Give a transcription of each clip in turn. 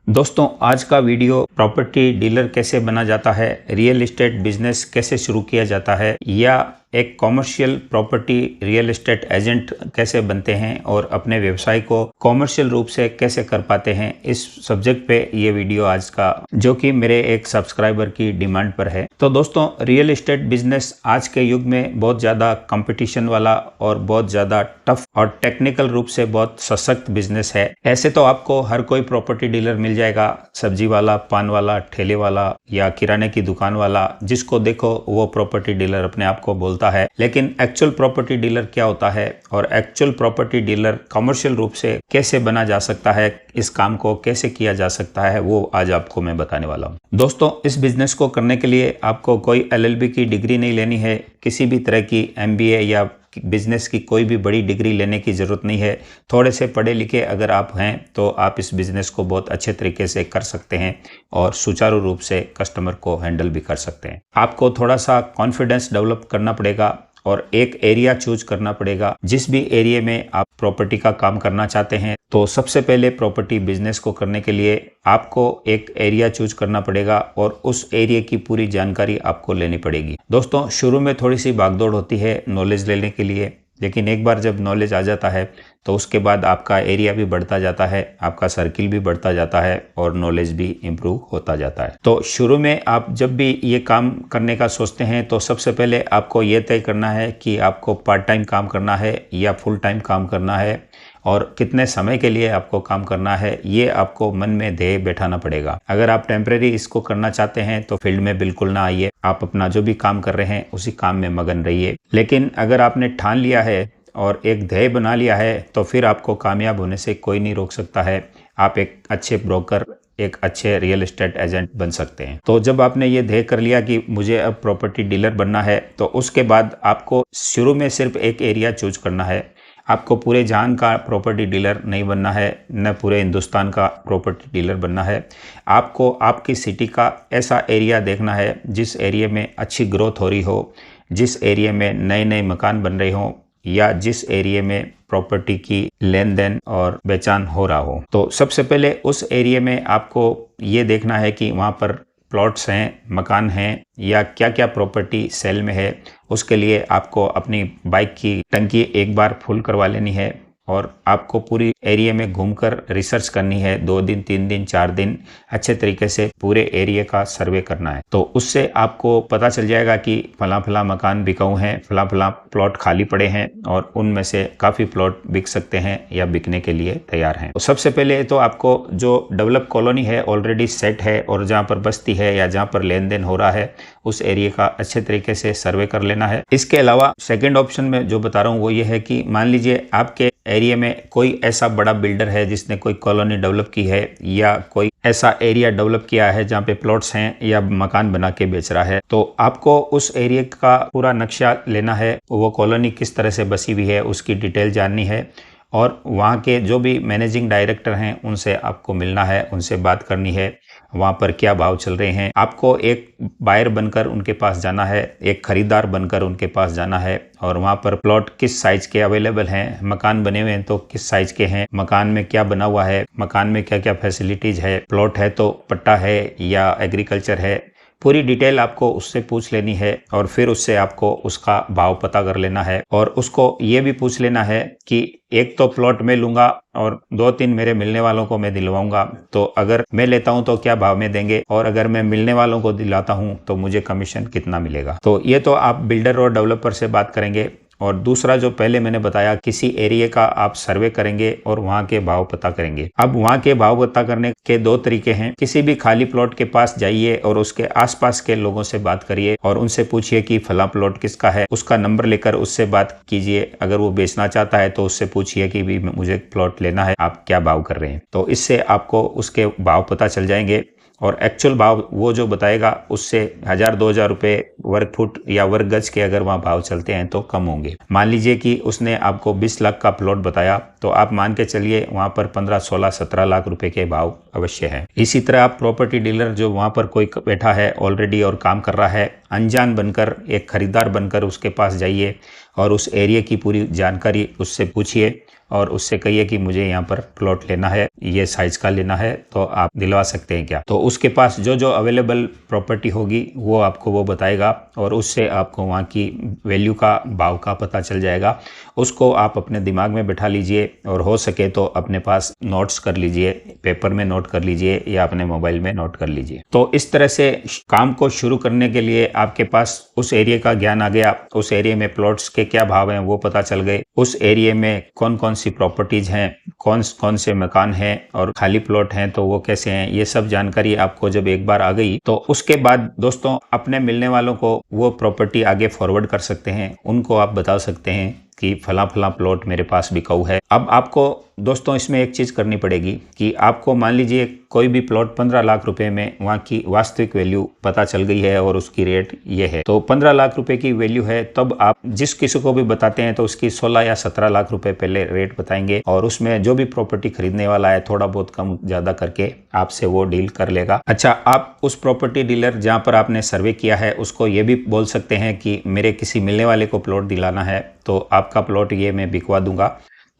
दोस्तों, आज का वीडियो प्रॉपर्टी डीलर कैसे बना जाता है, रियल एस्टेट बिजनेस कैसे शुरू किया जाता है या एक commercial property real estate agent कैसे बनते हैं और अपने व्यवसाय को कॉमर्शियल रूप से कैसे कर पाते हैं, इस सब्जेक्ट पे ये वीडियो आज का जो कि मेरे एक सब्सक्राइबर की डिमांड पर है। तो दोस्तों, रियल एस्टेट बिजनेस आज के युग में बहुत ज़्यादा कंपटीशन वाला और बहुत ज़्यादा टफ और टेक्निकल रूप से बहुत सशक्त बिजनेस है। ऐसे तो आपको हर कोई प्रॉपर्टी डीलर मिल जाएगा, सब्जी वाला, पान वाला, ठेले वाला या किराने की दुकान वाला, जिसको देखो वो प्रॉपर्टी डीलर अपने आप को बोलता है। लेकिन एक्चुअल प्रॉपर्टी डीलर क्या होता है और एक्चुअल प्रॉपर्टी डीलर कमर्शियल रूप से कैसे बना जा सकता है, इस काम को कैसे किया जा सकता है, वो आज आपको मैं बताने वाला हूँ। दोस्तों, इस बिजनेस को करने के लिए आपको कोई LLB की डिग्री नहीं लेनी है, किसी भी तरह की MBA या बिजनेस की कोई भी बड़ी डिग्री लेने की ज़रूरत नहीं है। थोड़े से पढ़े लिखे अगर आप हैं तो आप इस बिज़नेस को बहुत अच्छे तरीके से कर सकते हैं और सुचारू रूप से कस्टमर को हैंडल भी कर सकते हैं। आपको थोड़ा सा कॉन्फिडेंस डेवलप करना पड़ेगा और एक एरिया चूज करना पड़ेगा। जिस भी एरिया में आप प्रॉपर्टी का काम करना चाहते हैं, तो सबसे पहले प्रॉपर्टी बिजनेस को करने के लिए आपको एक एरिया चूज करना पड़ेगा और उस एरिया की पूरी जानकारी आपको लेनी पड़ेगी। दोस्तों, शुरू में थोड़ी सी भागदौड़ होती है नॉलेज लेने के लिए, लेकिन एक बार जब नॉलेज आ जाता है तो उसके बाद आपका एरिया भी बढ़ता जाता है, आपका सर्किल भी बढ़ता जाता है और नॉलेज भी इम्प्रूव होता जाता है। तो शुरू में आप जब भी ये काम करने का सोचते हैं तो सबसे पहले आपको ये तय करना है कि आपको पार्ट टाइम काम करना है या फुल टाइम काम करना है और कितने समय के लिए आपको काम करना है, ये आपको मन में ध्येय बैठाना पड़ेगा। अगर आप टेम्परेरी इसको करना चाहते हैं तो फील्ड में बिल्कुल ना आइए, आप अपना जो भी काम कर रहे हैं उसी काम में मगन रहिए। लेकिन अगर आपने ठान लिया है और एक ध्येय बना लिया है तो फिर आपको कामयाब होने से कोई नहीं रोक सकता है। आप एक अच्छे ब्रोकर, एक अच्छे रियल एस्टेट एजेंट बन सकते हैं। तो जब आपने ये ध्येय कर लिया कि मुझे अब प्रॉपर्टी डीलर बनना है, तो उसके बाद आपको शुरू में सिर्फ एक एरिया चूज करना है। आपको पूरे जहान का प्रॉपर्टी डीलर नहीं बनना है, न पूरे हिंदुस्तान का प्रॉपर्टी डीलर बनना है। आपको आपकी सिटी का ऐसा एरिया देखना है जिस एरिया में अच्छी ग्रोथ हो रही हो, जिस एरिया में नए नए मकान बन रहे हों या जिस एरिया में प्रॉपर्टी की लेन देन और बेचान हो रहा हो। तो सबसे पहले उस एरिया में आपको ये देखना है कि वहाँ पर प्लॉट्स हैं, मकान हैं या क्या क्या प्रॉपर्टी सेल में है। उसके लिए आपको अपनी बाइक की टंकी एक बार फुल करवा लेनी है और आपको पूरी एरिया में घूमकर रिसर्च करनी है। 2 दिन, 3 दिन, 4 दिन अच्छे तरीके से पूरे एरिया का सर्वे करना है। तो उससे आपको पता चल जाएगा कि फला फला मकान बिकाऊ हैं, फला फला प्लॉट खाली पड़े हैं और उनमें से काफ़ी प्लॉट बिक सकते हैं या बिकने के लिए तैयार हैं। तो सबसे पहले तो आपको जो डेवलप कॉलोनी है, ऑलरेडी सेट है और जहाँ पर बस्ती है या जहाँ पर लेन देन हो रहा है, उस एरिया का अच्छे तरीके से सर्वे कर लेना है। इसके अलावा सेकेंड ऑप्शन में जो बता रहा हूँ वो ये है कि मान लीजिए आपके एरिया में कोई ऐसा बड़ा बिल्डर है जिसने कोई कॉलोनी डेवलप की है या कोई ऐसा एरिया डेवलप किया है जहाँ पे प्लॉट्स हैं या मकान बना के बेच रहा है। तो आपको उस एरिया का पूरा नक्शा लेना है, वो कॉलोनी किस तरह से बसी हुई है उसकी डिटेल जाननी है और वहाँ के जो भी मैनेजिंग डायरेक्टर हैं उनसे आपको मिलना है, उनसे बात करनी है, वहाँ पर क्या भाव चल रहे हैं। आपको एक बायर बनकर उनके पास जाना है, एक खरीदार बनकर उनके पास जाना है और वहाँ पर प्लॉट किस साइज के अवेलेबल हैं, मकान बने हुए हैं तो किस साइज के हैं, मकान में क्या बना हुआ है, मकान में क्या क्या फैसिलिटीज है, प्लॉट है तो पट्टा है या एग्रीकल्चर है, पूरी डिटेल आपको उससे पूछ लेनी है और फिर उससे आपको उसका भाव पता कर लेना है और उसको ये भी पूछ लेना है कि एक तो प्लॉट मैं लूंगा और 2-3 मेरे मिलने वालों को मैं दिलवाऊंगा, तो अगर मैं लेता हूं तो क्या भाव में देंगे और अगर मैं मिलने वालों को दिलाता हूं तो मुझे कमीशन कितना मिलेगा। तो ये तो आप बिल्डर और डेवलपर से बात करेंगे। और दूसरा जो पहले मैंने बताया, किसी एरिया का आप सर्वे करेंगे और वहाँ के भाव पता करेंगे। अब वहाँ के भाव पता करने के 2 तरीके हैं। किसी भी खाली प्लॉट के पास जाइए और उसके आसपास के लोगों से बात करिए और उनसे पूछिए कि फला प्लॉट किसका है, उसका नंबर लेकर उससे बात कीजिए। अगर वो बेचना चाहता है तो उससे पूछिए कि भी मुझे प्लॉट लेना है, आप क्या भाव कर रहे हैं। तो इससे आपको उसके भाव पता चल जाएंगे और एक्चुअल भाव वो जो बताएगा उससे 1000-2000 रुपये वर्ग फुट या वर्ग गज के अगर वहाँ भाव चलते हैं तो कम होंगे। मान लीजिए कि उसने आपको 20 लाख का प्लॉट बताया तो आप मान के चलिए वहाँ पर 15, 16, 17 लाख रुपए के भाव अवश्य हैं। इसी तरह आप प्रॉपर्टी डीलर जो वहाँ पर कोई बैठा है ऑलरेडी और काम कर रहा है, अनजान बनकर, एक खरीदार बनकर उसके पास जाइए और उस एरिया की पूरी जानकारी उससे पूछिए और उससे कहिए कि मुझे यहाँ पर प्लॉट लेना है, ये साइज का लेना है, तो आप दिलवा सकते हैं क्या। तो उसके पास जो जो अवेलेबल प्रॉपर्टी होगी वो आपको वो बताएगा और उससे आपको वहाँ की वैल्यू का, भाव का पता चल जाएगा। उसको आप अपने दिमाग में बैठा लीजिए और हो सके तो अपने पास नोट्स कर लीजिए, पेपर में नोट कर लीजिए या अपने मोबाइल में नोट कर लीजिए। तो इस तरह से काम को शुरू करने के लिए आपके पास उस एरिया का ज्ञान आ गया, उस एरिया में प्लॉट्स के क्या भाव हैं वो पता चल गए, उस एरिया में कौन कौन सी प्रॉपर्टीज हैं, कौन कौन से मकान हैं और खाली प्लॉट हैं तो वो कैसे हैं, ये सब जानकारी आपको जब एक बार आ गई तो उसके बाद दोस्तों अपने मिलने वालों को वो प्रॉपर्टी आगे फॉरवर्ड कर सकते हैं। उनको आप बता सकते हैं कि फला फला प्लॉट मेरे पास बिकाऊ है। अब आपको दोस्तों इसमें एक चीज़ करनी पड़ेगी कि आपको मान लीजिए कोई भी प्लॉट 15 लाख रुपए में वहाँ की वास्तविक वैल्यू पता चल गई है और उसकी रेट ये है, तो 15 लाख रुपए की वैल्यू है, तब आप जिस किसी को भी बताते हैं तो उसकी 16 या 17 लाख रुपए पहले रेट बताएंगे और उसमें जो भी प्रॉपर्टी खरीदने वाला है थोड़ा बहुत कम ज़्यादा करके आपसे वो डील कर लेगा। अच्छा, आप उस प्रॉपर्टी डीलर जहाँ पर आपने सर्वे किया है उसको ये भी बोल सकते हैं कि मेरे किसी मिलने वाले को प्लॉट दिलाना है तो आपका प्लॉट ये मैं बिकवा दूंगा,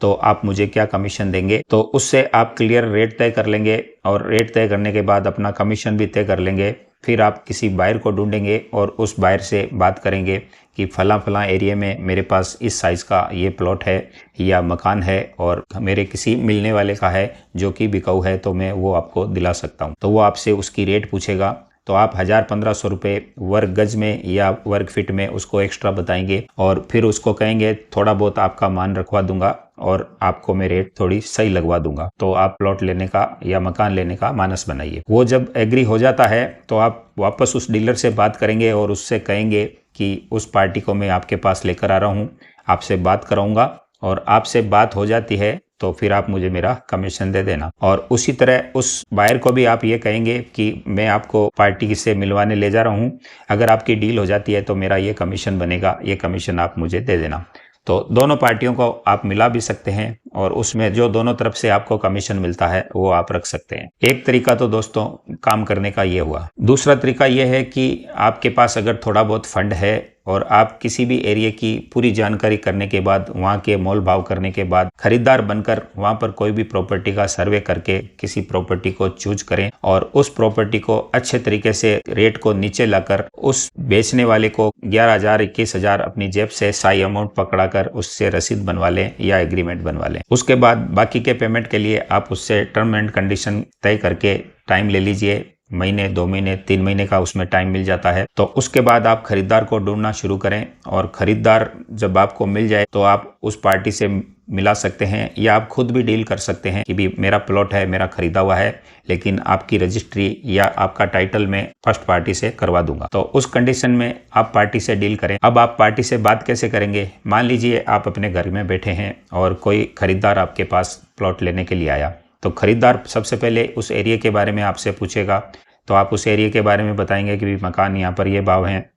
तो आप मुझे क्या कमीशन देंगे। तो उससे आप क्लियर रेट तय कर लेंगे और रेट तय करने के बाद अपना कमीशन भी तय कर लेंगे। फिर आप किसी बायर को ढूंढेंगे और उस बायर से बात करेंगे कि फला फला एरिया में मेरे पास इस साइज़ का ये प्लॉट है या मकान है और मेरे किसी मिलने वाले का है जो कि बिकाऊ है, तो मैं वो आपको दिला सकता हूँ। तो वो आपसे उसकी रेट पूछेगा तो आप 1000-1500 रुपये वर्ग गज में या वर्ग फीट में उसको एक्स्ट्रा बताएंगे और फिर उसको कहेंगे थोड़ा बहुत आपका मान रखवा दूंगा और आपको मैं रेट थोड़ी सही लगवा दूंगा। तो आप प्लॉट लेने का या मकान लेने का मानस बनाइए। वो जब एग्री हो जाता है तो आप वापस उस डीलर से बात करेंगे और उससे कहेंगे कि उस पार्टी को मैं आपके पास लेकर आ रहा हूँ, आपसे बात कराऊंगा और आपसे बात हो जाती है तो फिर आप मुझे मेरा कमीशन दे देना। और उसी तरह उस बायर को भी आप ये कहेंगे कि मैं आपको पार्टी से मिलवाने ले जा रहा हूँ, अगर आपकी डील हो जाती है तो मेरा ये कमीशन बनेगा, ये कमीशन आप मुझे दे देना। तो दोनों पार्टियों को आप मिला भी सकते हैं और उसमें जो दोनों तरफ से आपको कमीशन मिलता है वो आप रख सकते हैं। एक तरीका तो दोस्तों काम करने का ये हुआ। दूसरा तरीका ये है कि आपके पास अगर थोड़ा बहुत फंड है और आप किसी भी एरिया की पूरी जानकारी करने के बाद, वहाँ के मोल भाव करने के बाद खरीदार बनकर वहाँ पर कोई भी प्रॉपर्टी का सर्वे करके किसी प्रॉपर्टी को चूज करें और उस प्रॉपर्टी को अच्छे तरीके से रेट को नीचे लाकर उस बेचने वाले को 11,000-21,000 अपनी जेब से सही अमाउंट पकड़ाकर उससे रसीद बनवा लें या एग्रीमेंट बनवा लें। उसके बाद बाकी के पेमेंट के लिए आप उससे टर्म एंड कंडीशन तय करके टाइम ले लीजिए, महीने, 2 महीने, 3 महीने का उसमें टाइम मिल जाता है। तो उसके बाद आप खरीदार को ढूंढना शुरू करें और खरीदार जब आपको मिल जाए तो आप उस पार्टी से मिला सकते हैं या आप खुद भी डील कर सकते हैं कि भी मेरा प्लॉट है, मेरा खरीदा हुआ है, लेकिन आपकी रजिस्ट्री या आपका टाइटल में फर्स्ट पार्टी से करवा दूंगा। तो उस कंडीशन में आप पार्टी से डील करें। अब आप पार्टी से बात कैसे करेंगे? मान लीजिए आप अपने घर में बैठे हैं और कोई खरीदार आपके पास प्लॉट लेने के लिए आया, तो खरीदार सबसे पहले उस एरिया के बारे में आपसे पूछेगा। तो आप उस एरिया के बारे में बताएंगे कि भी मकान यहाँ पर ये भाव हैं,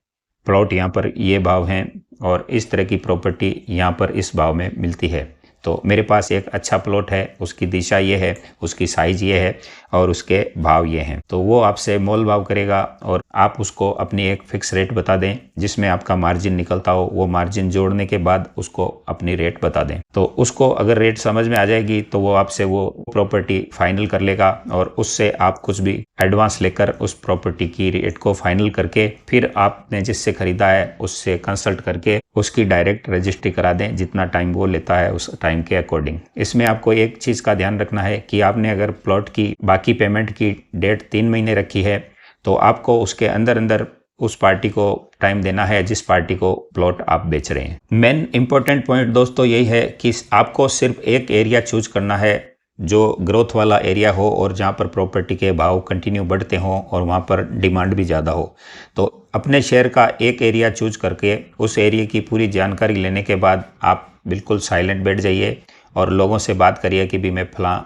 प्लॉट यहाँ पर ये भाव हैं और इस तरह की प्रॉपर्टी यहाँ पर इस भाव में मिलती है। तो मेरे पास एक अच्छा प्लॉट है, उसकी दिशा ये है, उसकी साइज ये है और उसके भाव ये हैं। तो वो आपसे मोल भाव करेगा और आप उसको अपनी एक फिक्स रेट बता दें जिसमें आपका मार्जिन निकलता हो। वो मार्जिन जोड़ने के बाद उसको अपनी रेट बता दें। तो उसको अगर रेट समझ में आ जाएगी तो वो आपसे वो प्रॉपर्टी फाइनल कर लेगा और उससे आप कुछ भी एडवांस लेकर उस प्रॉपर्टी की रेट को फाइनल करके फिर आपने जिससे खरीदा है उससे कंसल्ट करके उसकी डायरेक्ट रजिस्ट्री करा दें, जितना टाइम वो लेता है उस टाइम के अकॉर्डिंग। इसमें आपको एक चीज़ का ध्यान रखना है कि आपने अगर प्लॉट की बाकी पेमेंट की डेट 3 महीने रखी है तो आपको उसके अंदर अंदर उस पार्टी को टाइम देना है जिस पार्टी को प्लॉट आप बेच रहे हैं। मेन इंपॉर्टेंट पॉइंट दोस्तों यही है कि आपको सिर्फ एक एरिया चूज करना है जो ग्रोथ वाला एरिया हो और जहाँ पर प्रॉपर्टी के भाव कंटिन्यू बढ़ते हों और वहाँ पर डिमांड भी ज़्यादा हो। तो अपने शहर का एक एरिया चूज करके उस एरिया की पूरी जानकारी लेने के बाद आप बिल्कुल साइलेंट बैठ जाइए और लोगों से बात करिए कि भी मैं फलां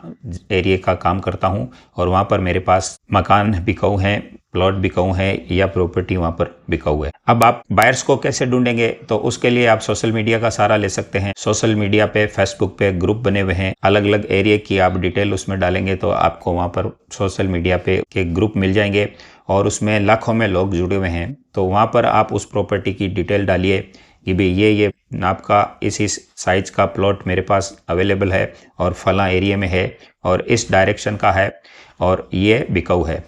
एरिया का काम करता हूं और वहां पर मेरे पास मकान बिकाऊ हैं, प्लॉट बिकाऊ है या प्रॉपर्टी वहां पर बिकाऊ है। अब आप बायर्स को कैसे ढूंढेंगे, तो उसके लिए आप सोशल मीडिया का सहारा ले सकते हैं। सोशल मीडिया पे फेसबुक पे ग्रुप बने हुए हैं, अलग अलग एरिया की आप डिटेल उसमें डालेंगे तो आपको वहां पर सोशल मीडिया पे के ग्रुप मिल जाएंगे और उसमें लाखों में लोग जुड़े हुए हैं। तो वहां पर आप उस प्रॉपर्टी की डिटेल डालिए कि भाई ये आपका इस साइज का प्लॉट मेरे पास अवेलेबल है और फला एरिया में है और इस डायरेक्शन का है और ये बिकाऊ है।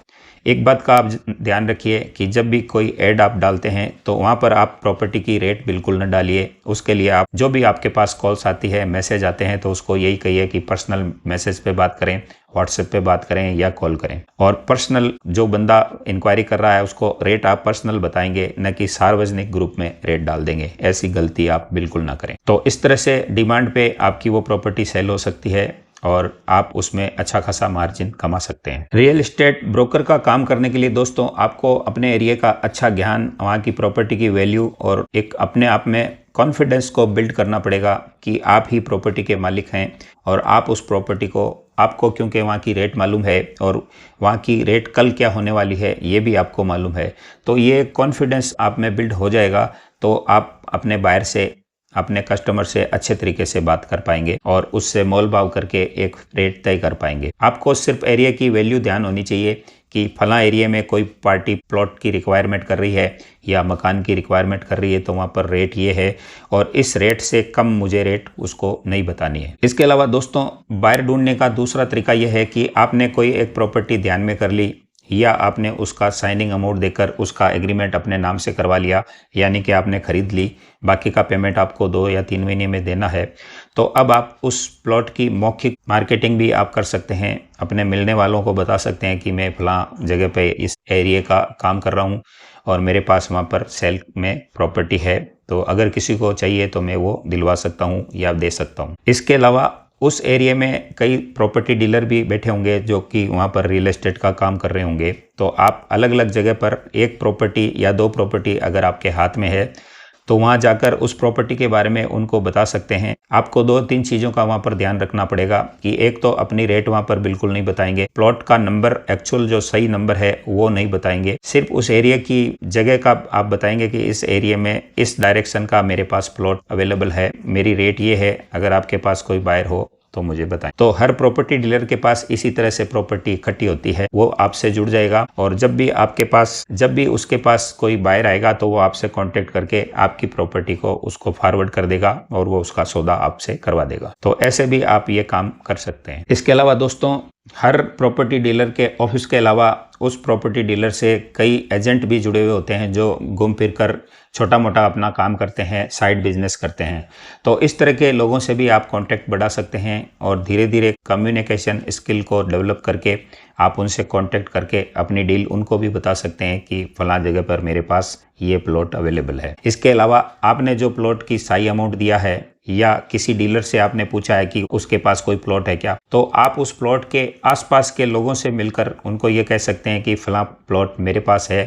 एक बात का आप ध्यान रखिए कि जब भी कोई ऐड आप डालते हैं तो वहाँ पर आप प्रॉपर्टी की रेट बिल्कुल न डालिए। उसके लिए आप जो भी आपके पास कॉल्स आती है, मैसेज आते हैं, तो उसको यही कहिए कि पर्सनल मैसेज पे बात करें, व्हाट्सएप पे बात करें या कॉल करें। और पर्सनल जो बंदा इंक्वायरी कर रहा है उसको रेट आप पर्सनल बताएंगे, न कि सार्वजनिक ग्रुप में रेट डाल देंगे। ऐसी गलती आप बिल्कुल ना करें। तो इस तरह से डिमांड पे आपकी वो प्रॉपर्टी सेल हो सकती है और आप उसमें अच्छा खासा मार्जिन कमा सकते हैं। रियल एस्टेट ब्रोकर का काम करने के लिए दोस्तों आपको अपने एरिया का अच्छा ज्ञान, वहाँ की प्रॉपर्टी की वैल्यू और एक अपने आप में कॉन्फिडेंस को बिल्ड करना पड़ेगा कि आप ही प्रॉपर्टी के मालिक हैं और आप उस प्रॉपर्टी को, आपको क्योंकि वहाँ की रेट मालूम है और वहाँ की रेट कल क्या होने वाली है ये भी आपको मालूम है। तो ये कॉन्फिडेंस आप में बिल्ड हो जाएगा तो आप अपने बायर से, अपने कस्टमर से अच्छे तरीके से बात कर पाएंगे और उससे मोल भाव करके एक रेट तय कर पाएंगे। आपको सिर्फ एरिया की वैल्यू ध्यान होनी चाहिए कि फला एरिया में कोई पार्टी प्लॉट की रिक्वायरमेंट कर रही है या मकान की रिक्वायरमेंट कर रही है तो वहाँ पर रेट ये है और इस रेट से कम मुझे रेट उसको नहीं बतानी है। इसके अलावा दोस्तों बायर ढूंढने का दूसरा तरीका यह है कि आपने कोई एक प्रॉपर्टी ध्यान में कर ली या आपने उसका साइनिंग अमाउंट देकर उसका एग्रीमेंट अपने नाम से करवा लिया, यानी कि आपने खरीद ली, बाकी का पेमेंट आपको 2 या 3 महीने में देना है। तो अब आप उस प्लॉट की मौखिक मार्केटिंग भी आप कर सकते हैं, अपने मिलने वालों को बता सकते हैं कि मैं फलां जगह पे इस एरिया का काम कर रहा हूँ और मेरे पास वहाँ पर सेल में प्रॉपर्टी है, तो अगर किसी को चाहिए तो मैं वो दिलवा सकता हूँ या दे सकता हूँ। इसके अलावा उस एरिया में कई प्रॉपर्टी डीलर भी बैठे होंगे जो कि वहाँ पर रियल एस्टेट का काम कर रहे होंगे। तो आप अलग अलग जगह पर एक प्रॉपर्टी या 2 प्रॉपर्टी अगर आपके हाथ में है तो वहाँ जाकर उस प्रॉपर्टी के बारे में उनको बता सकते हैं। आपको 2-3 चीज़ों का वहाँ पर ध्यान रखना पड़ेगा कि एक तो अपनी रेट वहाँ पर बिल्कुल नहीं बताएंगे, प्लॉट का नंबर एक्चुअल जो सही नंबर है वो नहीं बताएंगे, सिर्फ उस एरिया की जगह का आप बताएंगे कि इस एरिया में इस डायरेक्शन का मेरे पास प्लॉट अवेलेबल है, मेरी रेट ये है, अगर आपके पास कोई बायर हो तो मुझे बताएं। तो हर प्रॉपर्टी डीलर के पास इसी तरह से प्रॉपर्टी इकट्ठी होती है, वो आपसे जुड़ जाएगा और जब भी उसके पास कोई बायर आएगा तो वो आपसे कांटेक्ट करके आपकी प्रॉपर्टी को उसको फॉरवर्ड कर देगा और वो उसका सौदा आपसे करवा देगा। तो ऐसे भी आप ये काम कर सकते हैं। इसके अलावा दोस्तों हर प्रॉपर्टी डीलर के ऑफिस के अलावा उस प्रॉपर्टी डीलर से कई एजेंट भी जुड़े हुए होते हैं जो घूम फिर कर छोटा मोटा अपना काम करते हैं, साइड बिजनेस करते हैं। तो इस तरह के लोगों से भी आप कांटेक्ट बढ़ा सकते हैं और धीरे धीरे कम्युनिकेशन स्किल को डेवलप करके आप उनसे कांटेक्ट करके अपनी डील उनको भी बता सकते हैं कि फलां जगह पर मेरे पास ये प्लॉट अवेलेबल है। इसके अलावा आपने जो प्लॉट की सही अमाउंट दिया है या किसी डीलर से आपने पूछा है कि उसके पास कोई प्लॉट है क्या, तो आप उस प्लॉट के आसपास के लोगों से मिलकर उनको ये कह सकते हैं कि फलां प्लॉट मेरे पास है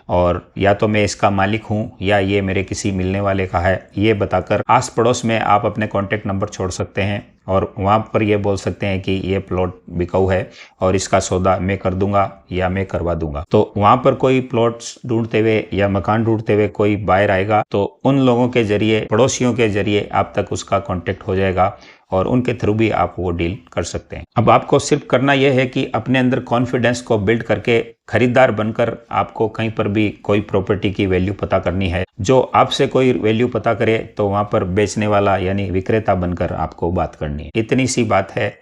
और या तो मैं इसका मालिक हूँ या ये मेरे किसी मिलने वाले का है। ये बताकर आस पड़ोस में आप अपने कॉन्टैक्ट नंबर छोड़ सकते हैं और वहाँ पर ये बोल सकते हैं कि ये प्लॉट बिकाऊ है और इसका सौदा मैं कर दूंगा या मैं करवा दूंगा। तो वहाँ पर कोई प्लॉट्स ढूंढते हुए या मकान ढूंढते हुए कोई बायर आएगा तो उन लोगों के जरिए, पड़ोसियों के जरिए आप तक उसका कॉन्टैक्ट हो जाएगा और उनके थ्रू भी आप वो डील कर सकते हैं। अब आपको सिर्फ करना यह है कि अपने अंदर कॉन्फिडेंस को बिल्ड करके खरीदार बनकर आपको कहीं पर भी कोई प्रॉपर्टी की वैल्यू पता करनी है। जो आपसे कोई वैल्यू पता करे तो वहां पर बेचने वाला यानी विक्रेता बनकर आपको बात करनी है। इतनी सी बात है।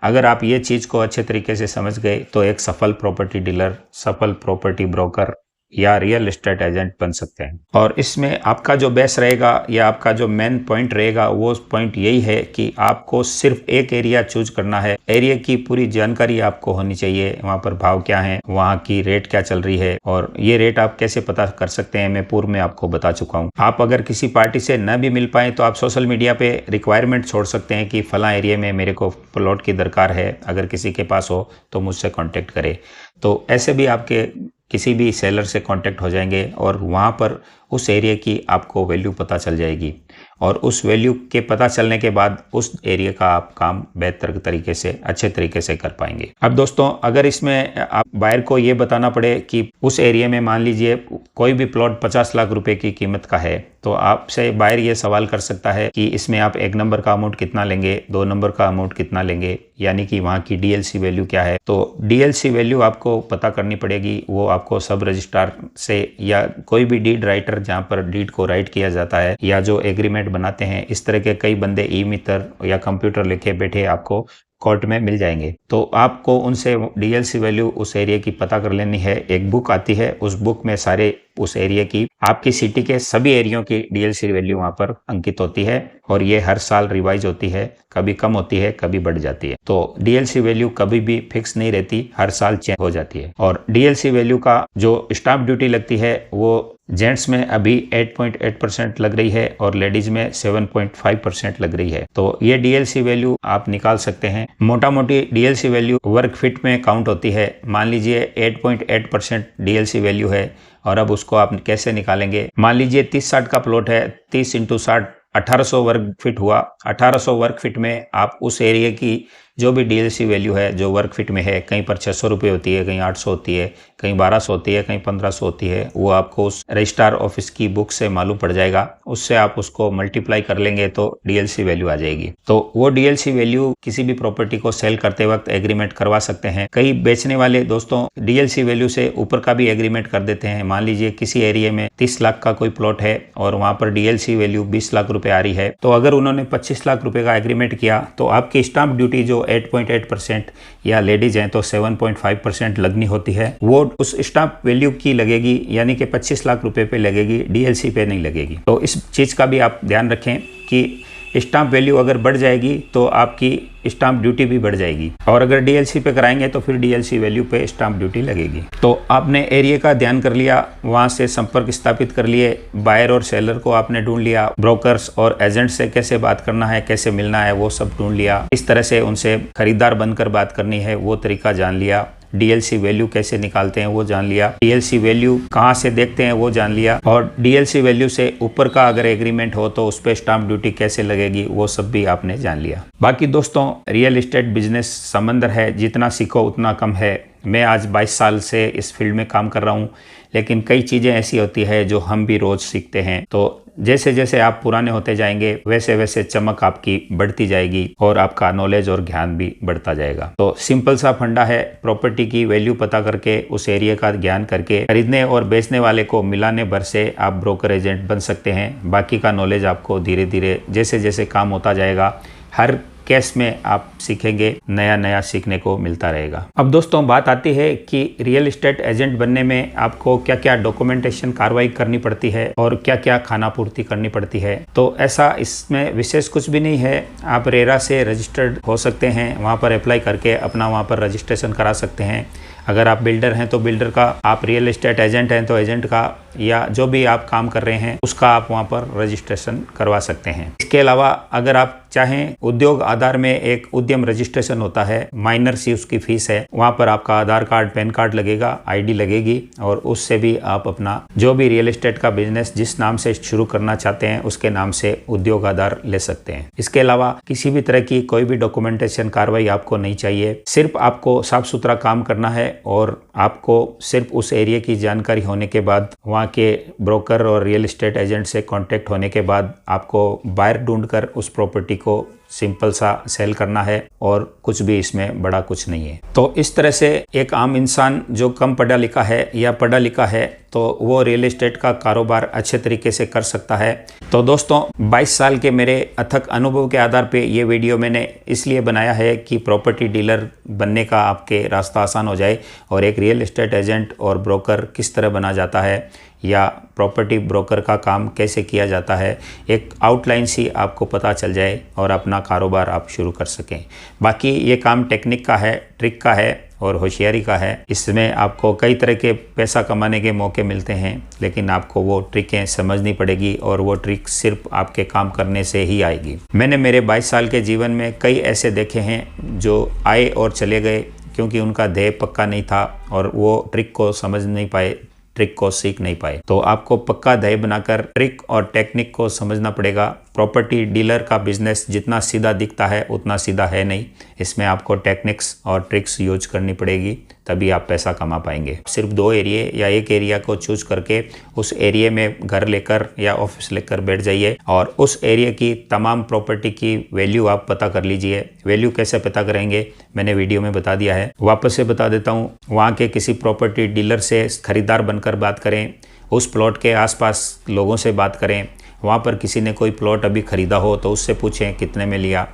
अगर आप ये चीज को अच्छे तरीके से समझ गए तो एक सफल प्रॉपर्टी डीलर, सफल प्रॉपर्टी ब्रोकर या रियल एस्टेट एजेंट बन सकते हैं। और इसमें आपका जो बेस रहेगा या आपका जो मेन पॉइंट रहेगा वो पॉइंट यही है कि आपको सिर्फ एक एरिया चूज करना है। एरिया की पूरी जानकारी आपको होनी चाहिए, वहाँ पर भाव क्या है, वहाँ की रेट क्या चल रही है और ये रेट आप कैसे पता कर सकते हैं मैं पूर्व में आपको बता चुका हूँ। आप अगर किसी पार्टी से न भी मिल पाए तो आप सोशल मीडिया पे रिक्वायरमेंट छोड़ सकते हैं कि फला एरिया में मेरे को प्लॉट की दरकार है, अगर किसी के पास हो तो मुझसे कॉन्टेक्ट करे। तो ऐसे भी आपके किसी भी सेलर से कांटेक्ट हो जाएंगे और वहाँ पर उस एरिया की आपको वैल्यू पता चल जाएगी और उस वैल्यू के पता चलने के बाद उस एरिया का आप काम बेहतर तरीके से अच्छे तरीके से कर पाएंगे। अब दोस्तों अगर इसमें आप बायर को ये बताना पड़े कि उस एरिया में मान लीजिए कोई भी प्लॉट 50 लाख रुपए की कीमत का है, तो आपसे बायर ये सवाल कर सकता है कि इसमें आप 1 नंबर का अमाउंट कितना लेंगे, 2 नंबर का अमाउंट कितना लेंगे, यानी कि वहाँ की डीएलसी वैल्यू क्या है। तो डीएलसी वैल्यू आपको पता करनी पड़ेगी, वो आपको सब रजिस्ट्रार से या कोई भी डीड राइटर जहाँ पर डीड को राइट किया जाता है या जो एग्रीमेंट बनाते हैं, इस तरह के कई बंदे ई मित्र या कंप्यूटर लेके बैठे आपको कोर्ट में मिल जाएंगे। तो आपको उनसे डीएलसी वैल्यू उस एरिया की पता कर लेनी है। एक बुक आती है, उस बुक में सारे उस एरिया की आपकी सिटी के सभी एरियो की डीएलसी वैल्यू वहां पर अंकित होती है और ये हर साल रिवाइज होती है, कभी कम होती है कभी बढ़ जाती है। तो डीएलसी वैल्यू कभी भी फिक्स नहीं रहती, हर साल चेंज हो जाती है। और डीएलसी वैल्यू का जो स्टाम्प ड्यूटी लगती है वो जेंट्स में अभी 8.8% लग रही है और लेडीज में 7.5% लग रही है। तो ये डीएलसी वैल्यू आप निकाल सकते हैं। मोटा मोटी डीएलसी वैल्यू वर्ग फीट में काउंट होती है। मान लीजिए 8.8% डीएलसी वैल्यू है और अब उसको आप कैसे निकालेंगे। मान लीजिए 30-60 का प्लॉट है, 30 × 60 1800 वर्ग फीट हुआ। 1800 वर्ग फीट में आप उस एरिया की जो भी डीएलसी वैल्यू है जो वर्ग फीट में है, कहीं पर 600 रुपये होती है, कहीं 800 होती है, कहीं 1200 होती है, कहीं 1500 होती है, वो आपको उस रजिस्ट्रार ऑफिस की बुक से मालूम पड़ जाएगा। उससे आप उसको मल्टीप्लाई कर लेंगे तो डीएलसी वैल्यू आ जाएगी। तो वो डीएलसी वैल्यू किसी भी प्रॉपर्टी को सेल करते वक्त एग्रीमेंट करवा सकते हैं। कई बेचने वाले दोस्तों डीएलसी वैल्यू से ऊपर का भी एग्रीमेंट कर देते हैं। मान लीजिए किसी एरिया में 30 लाख का कोई प्लॉट है और वहां पर डीएलसी वैल्यू 20 लाख रुपए आ रही है, तो अगर उन्होंने 25 लाख रुपए का एग्रीमेंट किया तो आपकी स्टाम्प ड्यूटी जो 8.8% या लेडीज हैं तो 7.5% लगनी होती है, वो उस स्टाम्प वैल्यू की लगेगी, यानी कि 25 लाख रुपए पे लगेगी, डीएलसी पे नहीं लगेगी। तो इस चीज़ का भी आप ध्यान रखें कि स्टाम्प वैल्यू अगर बढ़ जाएगी तो आपकी स्टाम्प ड्यूटी भी बढ़ जाएगी और अगर डीएलसी पे कराएंगे तो फिर डीएलसी वैल्यू पे स्टाम्प ड्यूटी लगेगी। तो आपने एरिया का ध्यान कर लिया, वहां से संपर्क स्थापित कर लिए, बायर और सेलर को आपने ढूंढ लिया, ब्रोकर्स और एजेंट से कैसे बात करना है, कैसे मिलना है वो सब ढूंढ लिया, इस तरह से उनसे खरीदार बनकर बात करनी है वो तरीका जान लिया, डीएलसी वैल्यू कैसे निकालते हैं वो जान लिया, डीएलसी वैल्यू कहाँ से देखते हैं वो जान लिया, और डीएलसी वैल्यू से ऊपर का अगर एग्रीमेंट हो तो उस पर स्टाम्प ड्यूटी कैसे लगेगी वो सब भी आपने जान लिया। बाकी दोस्तों रियल एस्टेट बिजनेस समंदर है, जितना सीखो उतना कम है। मैं आज 22 साल से इस फील्ड में काम कर रहा हूँ, लेकिन कई चीज़ें ऐसी होती है जो हम भी रोज़ सीखते हैं। तो जैसे जैसे आप पुराने होते जाएंगे वैसे वैसे चमक आपकी बढ़ती जाएगी और आपका नॉलेज और ज्ञान भी बढ़ता जाएगा। तो सिंपल सा फंडा है, प्रॉपर्टी की वैल्यू पता करके उस एरिया का ज्ञान करके खरीदने और बेचने वाले को मिलाने भर से आप ब्रोकर एजेंट बन सकते हैं। बाकी का नॉलेज आपको धीरे धीरे जैसे जैसे काम होता जाएगा, हर केस में आप सीखेंगे, नया नया सीखने को मिलता रहेगा। अब दोस्तों बात आती है कि रियल एस्टेट एजेंट बनने में आपको क्या क्या डॉक्यूमेंटेशन कार्रवाई करनी पड़ती है और क्या क्या खाना पूर्ति करनी पड़ती है। तो ऐसा इसमें विशेष कुछ भी नहीं है। आप रेरा से रजिस्टर्ड हो सकते हैं, वहाँ पर अप्लाई करके अपना वहाँ पर रजिस्ट्रेशन करा सकते हैं। अगर आप बिल्डर हैं तो बिल्डर का, आप रियल एस्टेट एजेंट हैं तो एजेंट का, या जो भी आप काम कर रहे हैं उसका आप वहाँ पर रजिस्ट्रेशन करवा सकते हैं। इसके अलावा अगर आप चाहें, उद्योग आधार में एक उद्यम रजिस्ट्रेशन होता है, माइनर सी उसकी फीस है, वहाँ पर आपका आधार कार्ड, पैन कार्ड लगेगा, आईडी लगेगी और उससे भी आप अपना जो भी रियल एस्टेट का बिजनेस जिस नाम से शुरू करना चाहते हैं उसके नाम से उद्योग आधार ले सकते हैं। इसके अलावा किसी भी तरह की कोई भी डॉक्यूमेंटेशन कार्रवाई आपको नहीं चाहिए। सिर्फ आपको साफ सुथरा काम करना है और आपको सिर्फ उस एरिया की जानकारी होने के बाद, वहाँ के ब्रोकर और रियल एस्टेट एजेंट से कांटेक्ट होने के बाद आपको बायर ढूंढकर उस प्रॉपर्टी को सिंपल सा सेल करना है और कुछ भी इसमें बड़ा कुछ नहीं है। तो इस तरह से एक आम इंसान जो कम पढ़ा लिखा है या पढ़ा लिखा है तो वो रियल एस्टेट का कारोबार अच्छे तरीके से कर सकता है। तो दोस्तों 22 साल के मेरे अथक अनुभव के आधार पे ये वीडियो मैंने इसलिए बनाया है कि प्रॉपर्टी डीलर बनने का आपके रास्ता आसान हो जाए और एक रियल एस्टेट एजेंट और ब्रोकर किस तरह बना जाता है या प्रॉपर्टी ब्रोकर का काम कैसे किया जाता है, एक आउटलाइन सी आपको पता चल जाए और अपना कारोबार आप शुरू कर सकें। बाकी ये काम टेक्निक का है, ट्रिक का है और होशियारी का है। इसमें आपको कई तरह के पैसा कमाने के मौके मिलते हैं, लेकिन आपको वो ट्रिकें समझनी पड़ेगी और वो ट्रिक सिर्फ आपके काम करने से ही आएगी। मैंने मेरे 22 साल के जीवन में कई ऐसे देखे हैं जो आए और चले गए क्योंकि उनका ध्येय पक्का नहीं था और वो ट्रिक को समझ नहीं पाए, ट्रिक को सीख नहीं पाए। तो आपको पक्का दही बनाकर ट्रिक और टेक्निक को समझना पड़ेगा। प्रॉपर्टी डीलर का बिजनेस जितना सीधा दिखता है उतना सीधा है नहीं, इसमें आपको टेक्निक्स और ट्रिक्स यूज करनी पड़ेगी, तभी आप पैसा कमा पाएंगे। सिर्फ 2 एरिया या एक एरिया को चूज करके उस एरिया में घर लेकर या ऑफिस लेकर बैठ जाइए और उस एरिया की तमाम प्रॉपर्टी की वैल्यू आप पता कर लीजिए। वैल्यू कैसे पता करेंगे मैंने वीडियो में बता दिया है, वापस से बता देता हूँ। वहाँ के किसी प्रॉपर्टी डीलर से खरीदार बनकर बात करें, उस प्लॉट के आसपास लोगों से बात करें, वहाँ पर किसी ने कोई प्लॉट अभी ख़रीदा हो तो उससे पूछें कितने में लिया।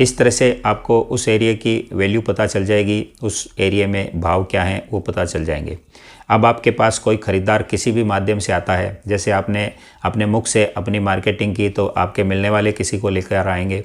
इस तरह से आपको उस एरिया की वैल्यू पता चल जाएगी, उस एरिया में भाव क्या हैं वो पता चल जाएंगे। अब आपके पास कोई ख़रीदार किसी भी माध्यम से आता है, जैसे आपने अपने मुख से अपनी मार्केटिंग की तो आपके मिलने वाले किसी को लेकर आएंगे,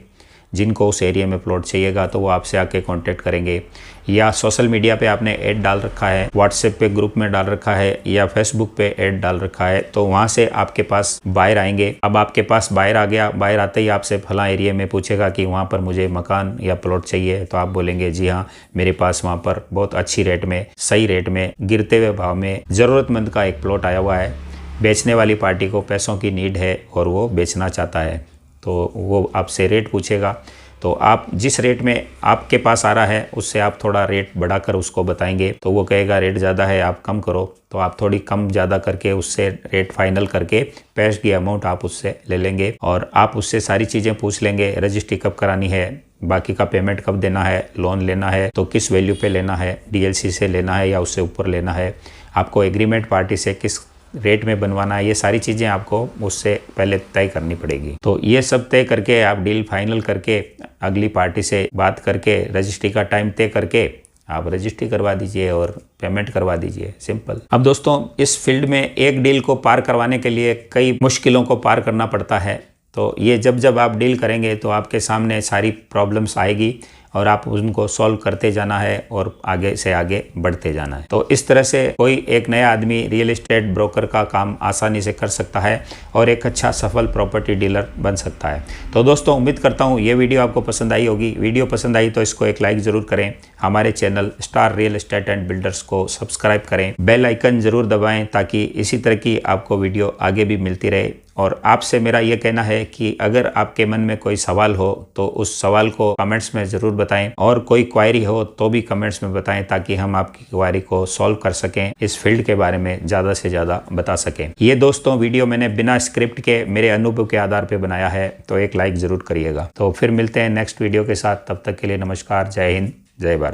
जिनको उस एरिया में प्लॉट चाहिएगा तो वो आपसे आके कांटेक्ट करेंगे। या सोशल मीडिया पे आपने ऐड डाल रखा है, व्हाट्सएप पे ग्रुप में डाल रखा है या फेसबुक पे ऐड डाल रखा है, तो वहाँ से आपके पास बायर आएंगे। अब आपके पास बायर आ गया, बायर आते ही आपसे फला एरिया में पूछेगा कि वहाँ पर मुझे मकान या प्लॉट चाहिए, तो आप बोलेंगे जी हाँ, मेरे पास वहाँ पर बहुत अच्छी रेट में, सही रेट में, गिरते हुए भाव में ज़रूरतमंद का एक प्लॉट आया हुआ है। बेचने वाली पार्टी को पैसों की नीड है और वो बेचना चाहता है, तो वो आपसे रेट पूछेगा। तो आप जिस रेट में आपके पास आ रहा है उससे आप थोड़ा रेट बढ़ाकर उसको बताएंगे, तो वो कहेगा रेट ज़्यादा है आप कम करो, तो आप थोड़ी कम ज़्यादा करके उससे रेट फाइनल करके पैसे की अमाउंट आप उससे ले लेंगे और आप उससे सारी चीज़ें पूछ लेंगे। रजिस्ट्री कब करानी है, बाकी का पेमेंट कब देना है, लोन लेना है तो किस वैल्यू पे लेना है, डीएलसी से लेना है या उससे ऊपर लेना है, आपको एग्रीमेंट पार्टी से किस रेट में बनवाना है, ये सारी चीज़ें आपको उससे पहले तय करनी पड़ेगी। तो ये सब तय करके आप डील फाइनल करके अगली पार्टी से बात करके रजिस्ट्री का टाइम तय करके आप रजिस्ट्री करवा दीजिए और पेमेंट करवा दीजिए, सिंपल। अब दोस्तों, इस फील्ड में एक डील को पार करवाने के लिए कई मुश्किलों को पार करना पड़ता है। तो ये जब आप डील करेंगे तो आपके सामने सारी प्रॉब्लम्स आएगी और आप उनको सॉल्व करते जाना है और आगे से आगे बढ़ते जाना है। तो इस तरह से कोई एक नया आदमी रियल एस्टेट ब्रोकर का काम आसानी से कर सकता है और एक अच्छा सफल प्रॉपर्टी डीलर बन सकता है। तो दोस्तों, उम्मीद करता हूँ ये वीडियो आपको पसंद आई होगी। वीडियो पसंद आई तो इसको एक लाइक ज़रूर करें। हमारे channel star real estate and builders को सब्सक्राइब करें, बेल आइकन ज़रूर दबाएँ ताकि इसी तरह की आपको वीडियो आगे भी मिलती रहे। और आपसे मेरा ये कहना है कि अगर आपके मन में कोई सवाल हो तो उस सवाल को कमेंट्स में ज़रूर बताएं और कोई क्वायरी हो तो भी कमेंट्स में बताएं ताकि हम आपकी क्वायरी को सॉल्व कर सकें, इस फील्ड के बारे में ज़्यादा से ज़्यादा बता सकें। ये दोस्तों वीडियो मैंने बिना स्क्रिप्ट के मेरे अनुभव के आधार पर बनाया है, तो एक लाइक ज़रूर करिएगा। तो फिर मिलते हैं नेक्स्ट वीडियो के साथ, तब तक के लिए नमस्कार, जय हिंद, जय भारत।